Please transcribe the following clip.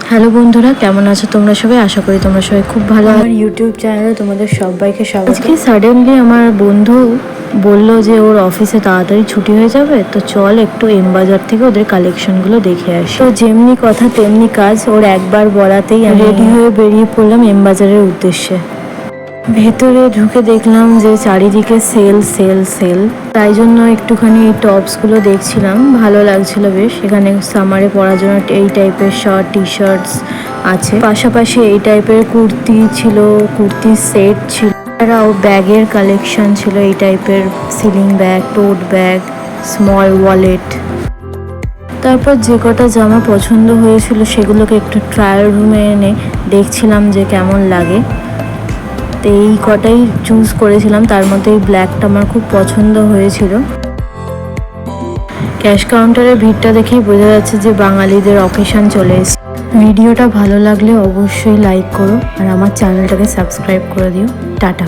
Hello বন্ধুরা, কেমন আছো তোমরা সবাই? আশা করি তোমরা সবাই খুব ভালো। আমার ইউটিউব চ্যানেলে তোমাদের সবাইকে স্বাগত। আজকে সাডেনলি আমার বন্ধু বলল যে ওর অফিসে তাড়াতাড়ি ছুটি হয়ে যাবে, তো চল একটু এম বাজার থেকে ওদের কালেকশনগুলো দেখে আসি। তো যেমনি কথা তেমনি কাজ, ওর একবার বলাতেই আমি রেডি হয়ে বেরিয়ে পড়লাম এম বাজারের উদ্দেশ্যে। ভেতরে ঢুকে দেখলাম যে চারিদিকে সেল সেল সেল, তাই জন্য একটুখানি এই টপসগুলো দেখছিলাম, ভালো লাগছিল বেশ। এখানে সামারে পরার জন্য এই টাইপের শার্ট টি শার্টস আছে, পাশাপাশি এই টাইপের কুর্তি ছিল, কুর্তির সেট ছিল, এছাড়াও ব্যাগের কালেকশন ছিল, এই টাইপের সিলিং ব্যাগ, টোট ব্যাগ, স্মল ওয়ালেট। তারপর যে কটা জামা পছন্দ হয়েছিল সেগুলোকে একটু ট্রায়াল রুমে এনে দেখছিলাম যে কেমন লাগে। তো এই কটাই চুজ করেছিলাম, তার মধ্যে এই ব্ল্যাকটা আমার খুব পছন্দ হয়েছিল। ক্যাশ কাউন্টারের ভিড়টা দেখেই বোঝা যাচ্ছে যে বাঙালিদের অকেশন চলে এসেছে। ভিডিওটা ভালো লাগলে অবশ্যই লাইক করো আর আমার চ্যানেলটাকে সাবস্ক্রাইব করে দিও। টাটা।